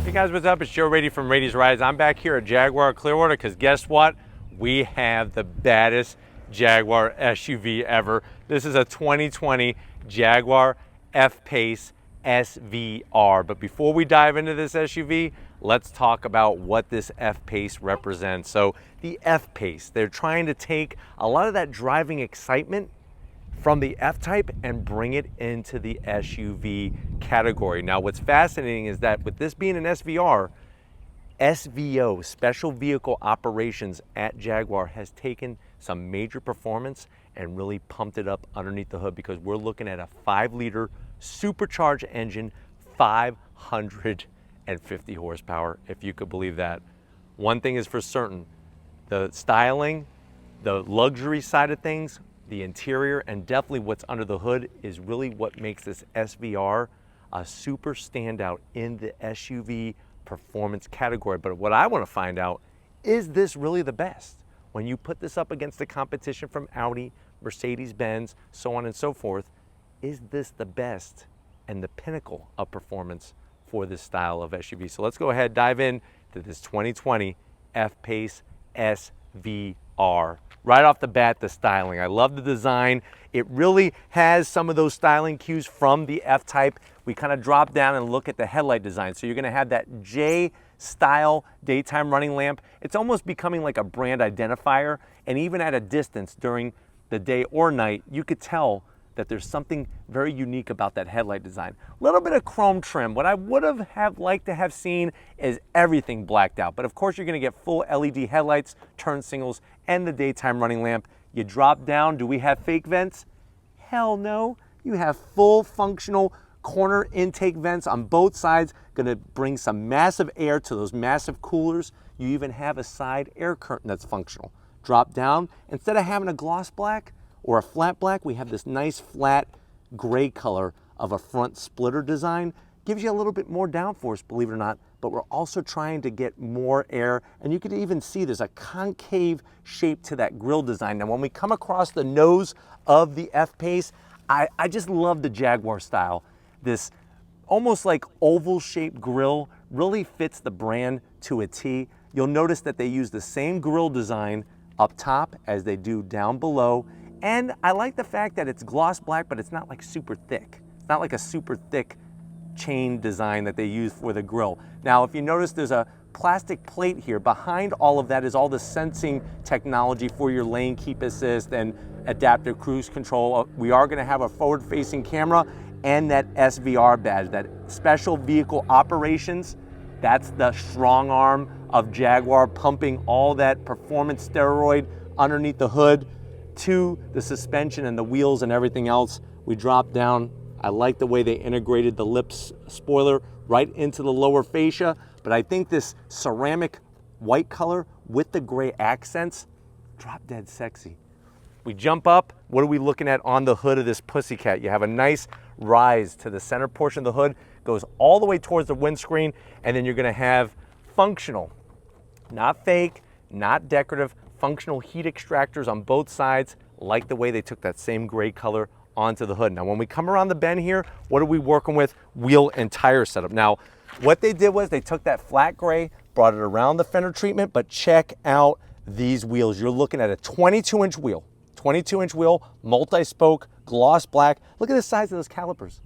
Hey guys, what's up? It's Joe Rady from Rady's Rides. I'm back here at Jaguar Clearwater because guess what? We have the baddest Jaguar SUV ever. This is a 2020 Jaguar F-Pace SVR. But before we dive into this SUV, let's talk about what this F-Pace represents. So the F-Pace, they're trying to take a lot of that driving excitement from the F-Type and bring it into the SUV category. Now, what's fascinating is that with this being an SVR, SVO, Special Vehicle Operations at Jaguar, has taken some major performance and really pumped it up underneath the hood, because we're looking at a 5-liter supercharged engine, 550 horsepower, if you could believe that. One thing is for certain, the styling, the luxury side of things, the interior, and definitely what's under the hood is really what makes this SVR a super standout in the SUV performance category. But what I want to find out, is this really the best? When you put this up against the competition from Audi, Mercedes-Benz, so on and so forth, is this the best and the pinnacle of performance for this style of SUV? So let's go ahead, dive in to this 2020 F-Pace SVR. Right off the bat, the styling. I love the design. It really has some of those styling cues from the F-Type. We kind of drop down and look at the headlight design. So you're going to have that J-style daytime running lamp. It's almost becoming like a brand identifier. And even at a distance during the day or night, you could tell that there's something very unique about that headlight design. A little bit of chrome trim. What I would have liked to have seen is everything blacked out. But of course, you're going to get full LED headlights, turn signals, and the daytime running lamp. You drop down. Do we have fake vents? Hell no. You have full functional corner intake vents on both sides. Going to bring some massive air to those massive coolers. You even have a side air curtain that's functional. Drop down. Instead of having a gloss black or a flat black, we have this nice flat gray color of a front splitter design. Gives you a little bit more downforce, believe it or not, but we're also trying to get more air. And you can even see there's a concave shape to that grille design. Now, when we come across the nose of the F-Pace, I just love the Jaguar style. This almost like oval shaped grille really fits the brand to a T. You'll notice that they use the same grille design up top as they do down below. And I like the fact that it's gloss black, but it's not like super thick. It's not like a super thick chain design that they use for the grille. Now, if you notice, there's a plastic plate here. Behind all of that is all the sensing technology for your lane keep assist and adaptive cruise control. We are gonna have a forward-facing camera and that SVR badge, that Special Vehicle Operations. That's the strong arm of Jaguar, pumping all that performance steroid underneath the hood to the suspension and the wheels and everything else. We drop down. I like the way they integrated the lips spoiler right into the lower fascia, but I think this ceramic white color with the gray accents, drop dead sexy. We jump up. What are we looking at on the hood of this pussycat? You have a nice rise to the center portion of the hood, goes all the way towards the windscreen, and then you're gonna have functional, not fake, not decorative, functional heat extractors on both sides. Like the way they took that same gray color onto the hood. Now, when we come around the bend here, what are we working with? Wheel and tire setup. Now, what they did was they took that flat gray, brought it around the fender treatment, but check out these wheels. You're looking at a 22-inch wheel. 22-inch wheel, multi-spoke, gloss black. Look at the size of those calipers.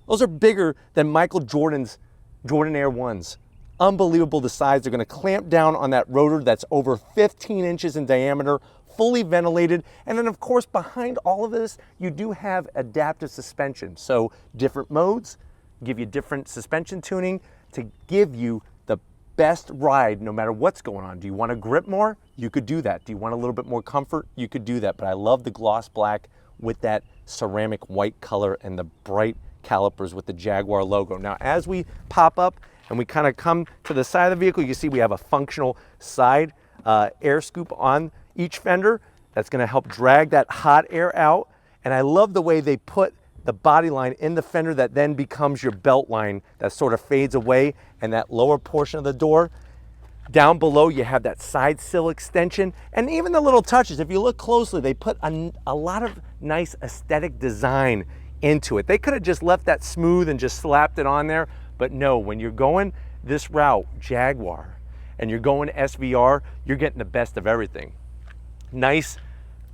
Those are bigger than Michael Jordan's Jordan Air 1s. Unbelievable the size. They're going to clamp down on that rotor that's over 15 inches in diameter, fully ventilated. And then of course, behind all of this, you do have adaptive suspension. So different modes give you different suspension tuning to give you the best ride no matter what's going on. Do you want to grip more? You could do that. Do you want a little bit more comfort? You could do that. But I love the gloss black with that ceramic white color and the bright calipers with the Jaguar logo. Now, as we pop up and we kind of come to the side of the vehicle, you see we have a functional side air scoop on each fender that's going to help drag that hot air out. And I love the way they put the body line in the fender that then becomes your belt line that sort of fades away, and that lower portion of the door. Down below, you have that side sill extension, and even the little touches. If you look closely, they put a lot of nice aesthetic design into it. They could have just left that smooth and just slapped it on there, but no, when you're going this route, Jaguar, and you're going SVR, you're getting the best of everything. Nice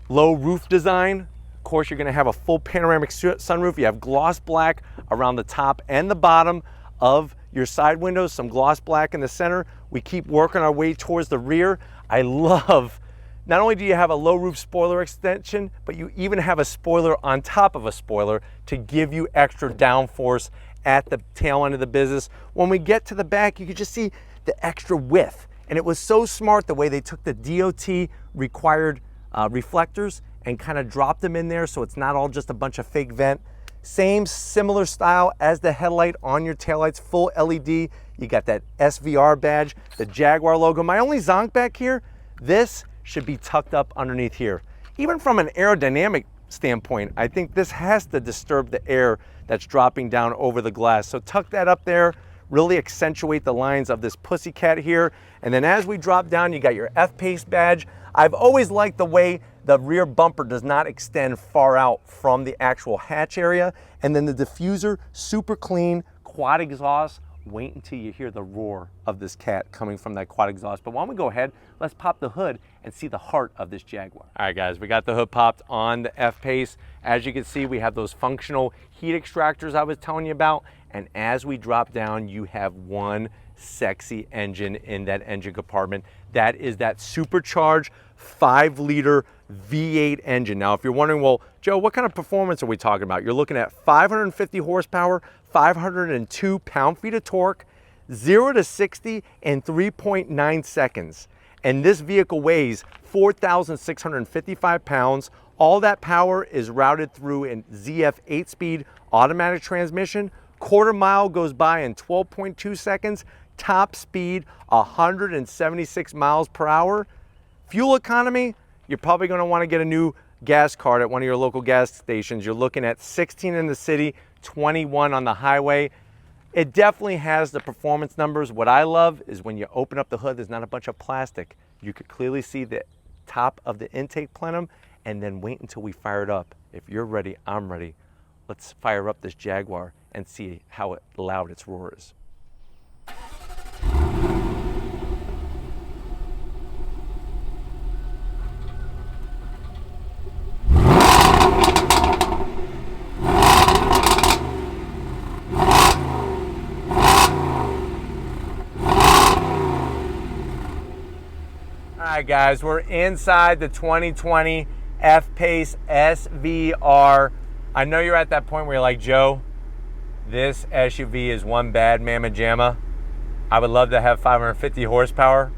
low roof design. Of course, you're gonna have a full panoramic sunroof. You have gloss black around the top and the bottom of your side windows, some gloss black in the center. We keep working our way towards the rear. I love, not only do you have a low roof spoiler extension, but you even have a spoiler on top of a spoiler to give you extra downforce at the tail end of the business. When we get to the back, you can just see the extra width. And it was so smart the way they took the DOT required reflectors and kind of dropped them in there so it's not all just a bunch of fake vent. Same similar style as the headlight on your taillights, full LED. You got that SVR badge, the Jaguar logo. My only zonk back here, this should be tucked up underneath here. Even from an aerodynamic standpoint, I think this has to disturb the air that's dropping down over the glass. So tuck that up there, really accentuate the lines of this pussycat here. And then as we drop down, you got your F-Pace badge. I've always liked the way the rear bumper does not extend far out from the actual hatch area. And then the diffuser, super clean, quad exhaust. Wait until you hear the roar of this cat coming from that quad exhaust. But why don't we go ahead, let's pop the hood and see the heart of this Jaguar. All right, guys, we got the hood popped on the F-Pace. As you can see, we have those functional heat extractors I was telling you about. And as we drop down, you have one sexy engine in that engine compartment. That is that supercharged 5-liter V8 engine. Now, if you're wondering, well, Joe, what kind of performance are we talking about? You're looking at 550 horsepower, 502 pound-feet of torque, 0 to 60 in 3.9 seconds. And this vehicle weighs 4,655 pounds. All that power is routed through a ZF 8-speed automatic transmission. Quarter mile goes by in 12.2 seconds. Top speed, 176 miles per hour. Fuel economy, you're probably going to want to get a new gas card at one of your local gas stations. You're looking at 16 in the city, 21 on the highway. It definitely has the performance numbers. What I love is when you open up the hood, there's not a bunch of plastic. You could clearly see the top of the intake plenum, and then wait until we fire it up. If you're ready, I'm ready. Let's fire up this Jaguar and see how loud its roar is. All right, guys, we're inside the 2020 F-Pace SVR. I know you're at that point where you're like, Joe, this SUV is one bad mamma jamma. I would love to have 550 horsepower.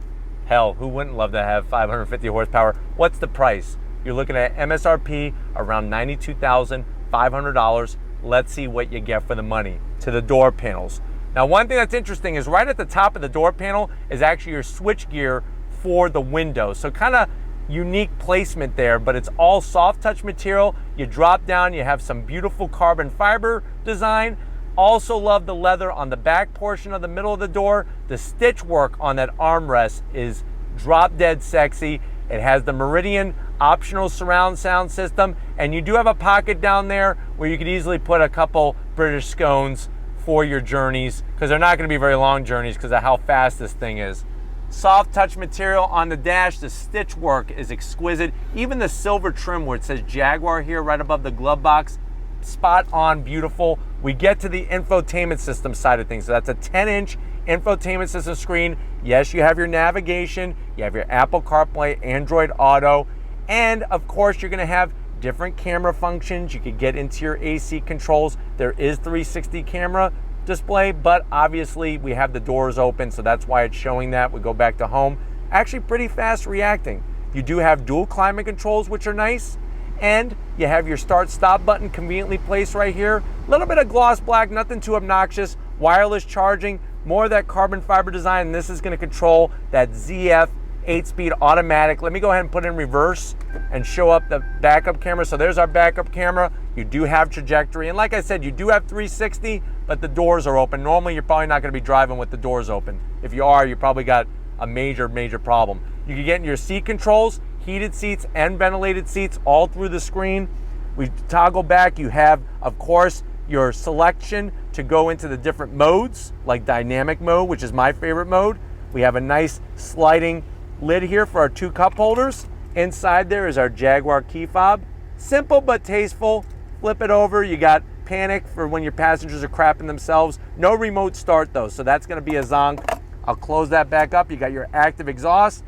Hell, who wouldn't love to have 550 horsepower? What's the price? You're looking at MSRP around $92,500. Let's see what you get for the money. To the door panels. Now, one thing that's interesting is right at the top of the door panel is actually your switch gear for the window. So kind of unique placement there, but it's all soft touch material. You drop down, you have some beautiful carbon fiber design. Also love the leather on the back portion of the middle of the door. The stitch work on that armrest is drop dead sexy. It has the Meridian optional surround sound system, and you do have a pocket down there where you could easily put a couple British scones for your journeys, because they're not going to be very long journeys because of how fast this thing is. Soft touch material on the dash. The stitch work is exquisite. Even the silver trim where it says Jaguar here right above the glove box, spot on, beautiful. We get to the infotainment system side of things. So that's a 10-inch infotainment system screen. Yes, you have your navigation, you have your Apple CarPlay, Android Auto, and of course you're going to have different camera functions. You could get into your AC controls. There is 360 camera display, but obviously we have the doors open, so that's why it's showing that. We go back to home. Actually pretty fast reacting. You do have dual climate controls, which are nice, and you have your start stop button conveniently placed right here. A little bit of gloss black, nothing too obnoxious. Wireless charging, more of that carbon fiber design, and this is going to control that ZF 8-speed automatic. Let me go ahead and put it in reverse and show up the backup camera. So there's our backup camera. You do have trajectory, and like I said, you do have 360, but the doors are open. Normally you're probably not going to be driving with the doors open. If you are, you probably got a major problem. You can get in your seat controls, heated seats and ventilated seats all through the screen. We toggle back. You have, of course, your selection to go into the different modes, like dynamic mode, which is my favorite mode. We have a nice sliding lid here for our 2 cup holders. Inside there is our Jaguar key fob. Simple but tasteful. Flip it over, you got panic for when your passengers are crapping themselves. No remote start though, so that's gonna be a zonk. I'll close that back up. You got your active exhaust.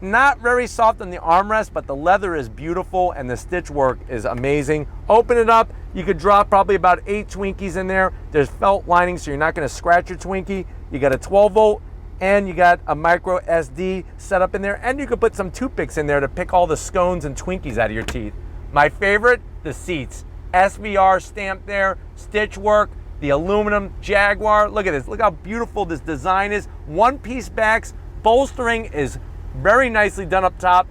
Not very soft on the armrest, but the leather is beautiful and the stitch work is amazing. Open it up, you could drop probably about 8 Twinkies in there. There's felt lining, so you're not gonna scratch your Twinkie. You got a 12 volt and you got a micro SD set up in there, and you could put some toothpicks in there to pick all the scones and Twinkies out of your teeth. My favorite, the seats. SVR stamp there, stitch work, the aluminum Jaguar. Look at this, look how beautiful this design is. One-piece backs, bolstering is very nicely done up top.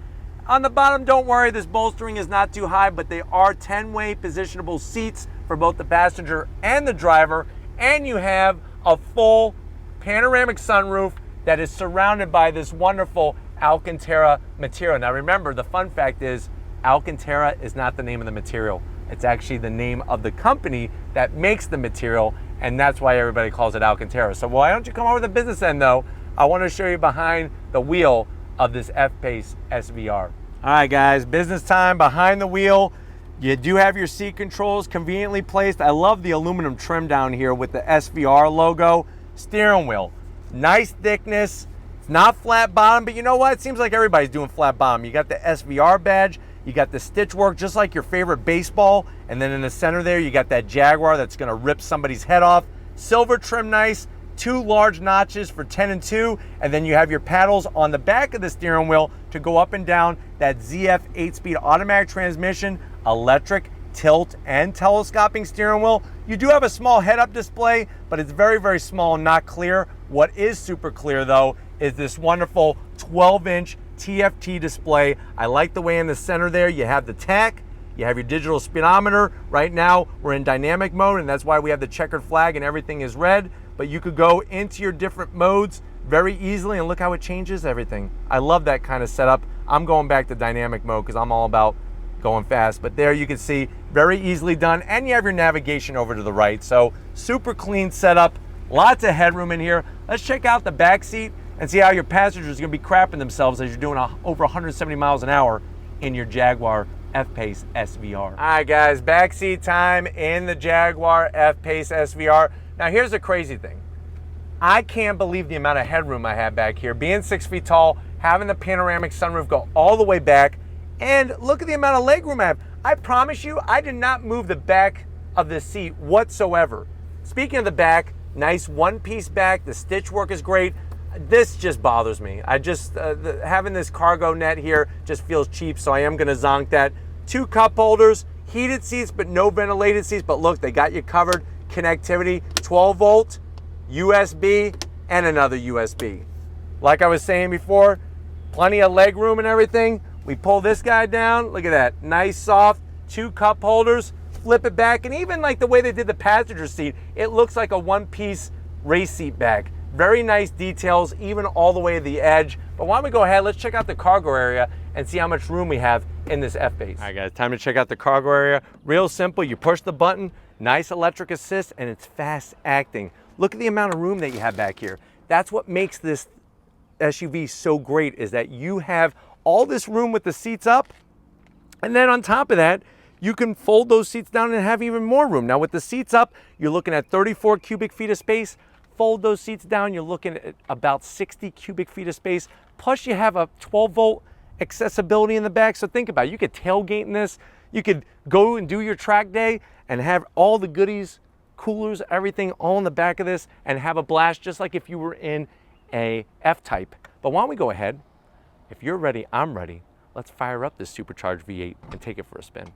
On the bottom, don't worry, this bolstering is not too high, but they are 10-way positionable seats for both the passenger and the driver, and you have a full panoramic sunroof that is surrounded by this wonderful Alcantara material. Now remember, the fun fact is Alcantara is not the name of the material. It's actually the name of the company that makes the material, and that's why everybody calls it Alcantara. So why don't you come over to the business end though? I want to show you behind the wheel of this F-Pace SVR. All right guys, business time. Behind the wheel, you do have your seat controls conveniently placed. I love the aluminum trim down here with the SVR logo. Steering wheel, nice thickness. It's not flat bottom, but you know what? It seems like everybody's doing flat bottom. You got the SVR badge, you got the stitch work just like your favorite baseball, and then in the center there you got that Jaguar that's gonna rip somebody's head off. Silver trim, nice. 2 large notches for 10 and 2, and then you have your paddles on the back of the steering wheel to go up and down. That ZF 8-speed automatic transmission, electric, tilt, and telescoping steering wheel. You do have a small head-up display, but it's very, very small and not clear. What is super clear though is this wonderful 12-inch TFT display. I like the way in the center there you have the tach, you have your digital speedometer. Right now we're in dynamic mode, and that's why we have the checkered flag and everything is red, but you could go into your different modes very easily, and look how it changes everything. I love that kind of setup. I'm going back to dynamic mode because I'm all about going fast, but there you can see, very easily done, and you have your navigation over to the right. So super clean setup, lots of headroom in here. Let's check out the back seat and see how your passengers are gonna be crapping themselves as you're doing over 170 miles an hour in your Jaguar F-Pace SVR. All right guys, backseat time in the Jaguar F-Pace SVR. Now here's the crazy thing. I can't believe the amount of headroom I have back here. Being 6 feet tall, having the panoramic sunroof go all the way back, and look at the amount of legroom I have. I promise you, I did not move the back of this seat whatsoever. Speaking of the back, nice one-piece back, the stitch work is great. This just bothers me. I just, having this cargo net here just feels cheap, so I am gonna zonk that. 2 cup holders, heated seats, but no ventilated seats, but look, they got you covered. Connectivity, 12 volt, USB, and another USB. Like I was saying before, plenty of leg room and everything. We pull this guy down, look at that, nice soft 2 cup holders, flip it back, and even like the way they did the passenger seat, it looks like a one-piece race seat back. Very nice details, even all the way to the edge. But why don't we go ahead, let's check out the cargo area and see how much room we have in this F-Pace. All right guys, time to check out the cargo area. Real simple, you push the button, nice electric assist, and it's fast acting. Look at the amount of room that you have back here. That's what makes this SUV so great, is that you have all this room with the seats up, and then on top of that, you can fold those seats down and have even more room. Now with the seats up, you're looking at 34 cubic feet of space. Fold those seats down, you're looking at about 60 cubic feet of space. Plus you have a 12 volt accessibility in the back. So think about it, you could tailgate in this, you could go and do your track day and have all the goodies, coolers, everything all in the back of this and have a blast just like if you were in a F-Type. But why don't we go ahead, if you're ready, I'm ready. Let's fire up this supercharged V8 and take it for a spin.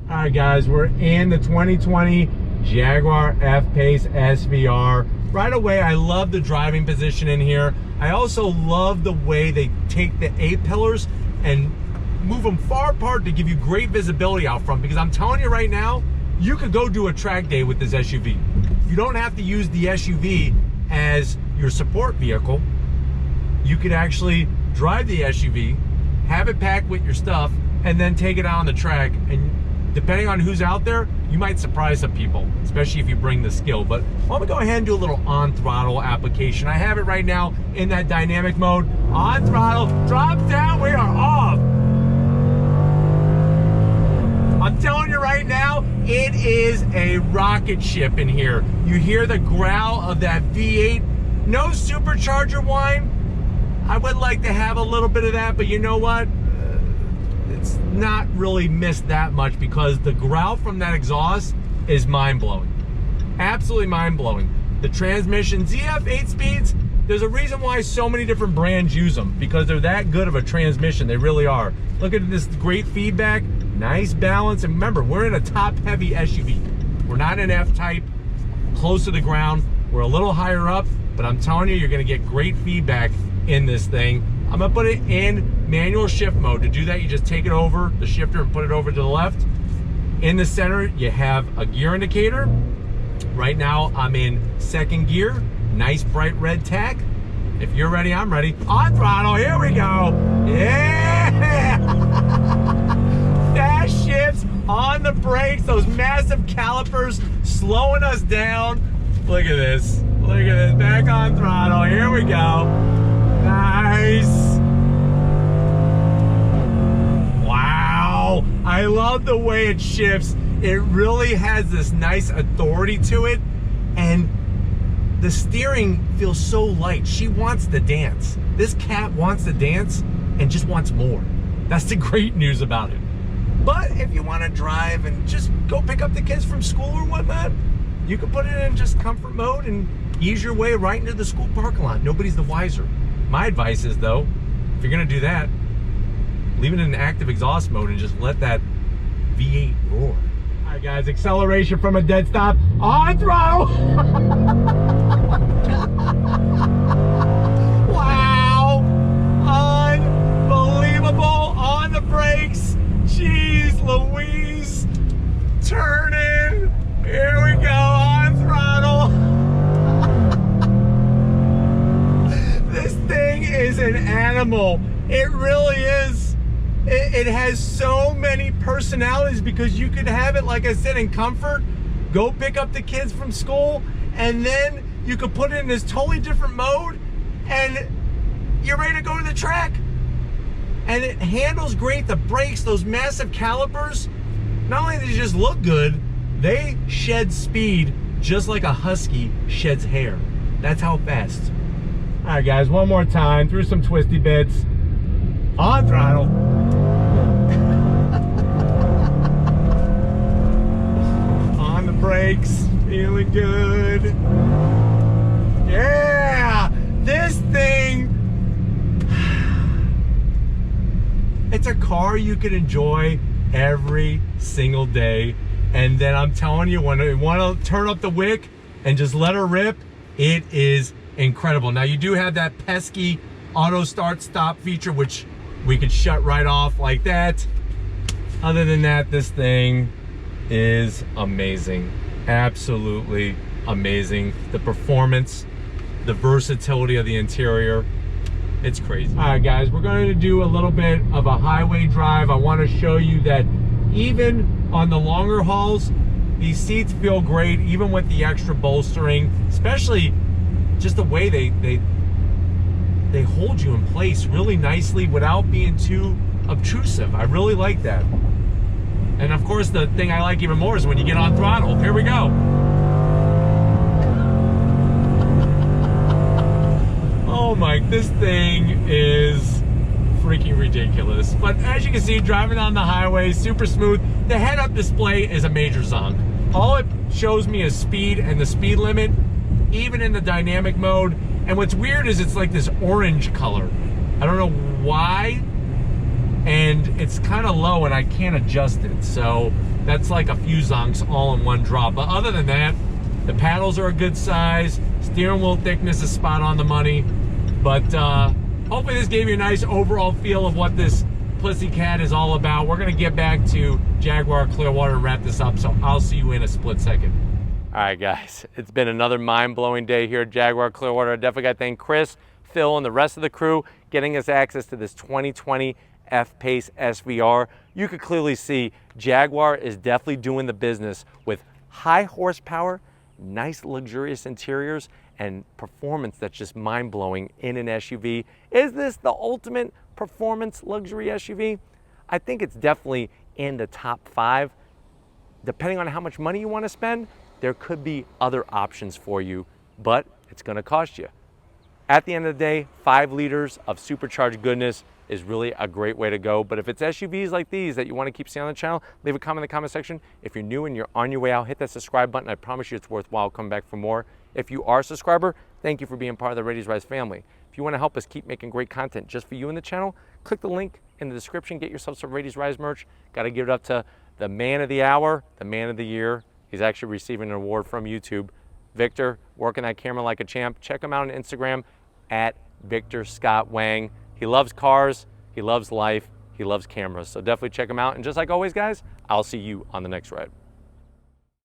All right guys, we're in the 2020 Jaguar F-Pace SVR. Right away, I love the driving position in here. I also love the way they take the A-pillars and move them far apart to give you great visibility out front, because I'm telling you right now, you could go do a track day with this SUV. You don't have to use the SUV as your support vehicle. You could actually drive the SUV, have it packed with your stuff, and then take it out on the track and depending on who's out there, you might surprise some people, especially if you bring the skill. But I'm gonna go ahead and do a little on throttle application. I have it right now in that dynamic mode. On throttle, drop down, we are off. I'm telling you right now, it is a rocket ship in here. You hear the growl of that V8. No supercharger whine. I would like to have a little bit of that, but you know what? It's not really missed that much because the growl from that exhaust is mind-blowing. Absolutely mind-blowing. The transmission, ZF 8 speeds, there's a reason why so many different brands use them, because they're that good of a transmission. They really are. Look at this great feedback, nice balance, and remember, we're in a top-heavy SUV. We're not an F-Type, close to the ground. We're a little higher up, but I'm telling you, you're gonna get great feedback in this thing. I'm gonna put it in manual shift mode. To do that, you just take it over the shifter and put it over to the left. In the center, you have a gear indicator. Right now, I'm in second gear. Nice bright red tag. If you're ready, I'm ready. On throttle, here we go. Yeah! Fast shifts on the brakes, those massive calipers slowing us down. Look at this. Look at this. Back on throttle. Here we go. Nice. Wow. I love the way it shifts. It really has this nice authority to it. And the steering feels so light. She wants to dance. This cat wants to dance and just wants more. That's the great news about it. But if you want to drive and just go pick up the kids from school or whatnot, you can put it in just comfort mode and ease your way right into the school parking lot. Nobody's the wiser. My advice is, though, if you're gonna do that, leave it in active exhaust mode and just let that V8 roar. All right, guys, acceleration from a dead stop. On throttle! Wow! Unbelievable! On the brakes! Jeez Louise! Turning! Here we go, on throttle! This thing is an animal. It really is. It has so many personalities because you could have it, like I said, in comfort, go pick up the kids from school, and then you could put it in this totally different mode, and you're ready to go to the track. And it handles great. The brakes, those massive calipers, not only do they just look good, they shed speed just like a husky sheds hair. That's how fast. All right, guys, one more time through some twisty bits. On throttle. On the brakes, feeling good. Yeah, this thing, it's a car you can enjoy every single day. And then I'm telling you, when you want to turn up the wick and just let her rip, it is incredible. Now, you do have that pesky auto start stop feature, which we could shut right off like that. Other than that, this thing is amazing. Absolutely amazing. The performance, the versatility of the interior, it's crazy. All right, guys, we're going to do a little bit of a highway drive. I want to show you that even on the longer hauls, these seats feel great, even with the extra bolstering, especially just the way they hold you in place really nicely without being too obtrusive. I really like that. And of course, the thing I like even more is when you get on throttle. Here we go. Oh my, this thing is freaking ridiculous. But as you can see, driving on the highway, super smooth. The head-up display is a major zonk. All it shows me is speed and the speed limit, even in the dynamic mode. And what's weird is it's like this orange color. I don't know why, and it's kind of low and I can't adjust it. So that's like a few zonks all in one drop. But other than that, the paddles are a good size. Steering wheel thickness is spot on the money. But hopefully this gave you a nice overall feel of what this pussycat is all about. We're gonna get back to Jaguar Clearwater and wrap this up. So I'll see you in a split second. All right, guys, it's been another mind-blowing day here at Jaguar Clearwater. I definitely got to thank Chris, Phil, and the rest of the crew getting us access to this 2020 F-Pace SVR. you could clearly see Jaguar is definitely doing the business with high horsepower, nice luxurious interiors, and performance that's just mind-blowing in an SUV. Is this the ultimate performance luxury SUV? I think it's definitely in the top 5. Depending on how much money you want to spend, there could be other options for you, but it's going to cost you. At the end of the day, 5 liters of supercharged goodness is really a great way to go. But if it's SUVs like these that you want to keep seeing on the channel, leave a comment in the comment section. If you're new and you're on your way out, hit that subscribe button. I promise you it's worthwhile coming back for more. If you are a subscriber, thank you for being part of the Ready to Rise family. If you want to help us keep making great content just for you in the channel, click the link in the description. Get yourself some Ready to Rise merch. Got to give it up to the man of the hour, the man of the year. He's actually receiving an award from YouTube. Victor, working that camera like a champ. Check him out on Instagram at Victor Scott Wang. He loves cars, he loves life, he loves cameras. So definitely check him out. And just like always, guys, I'll see you on the next ride.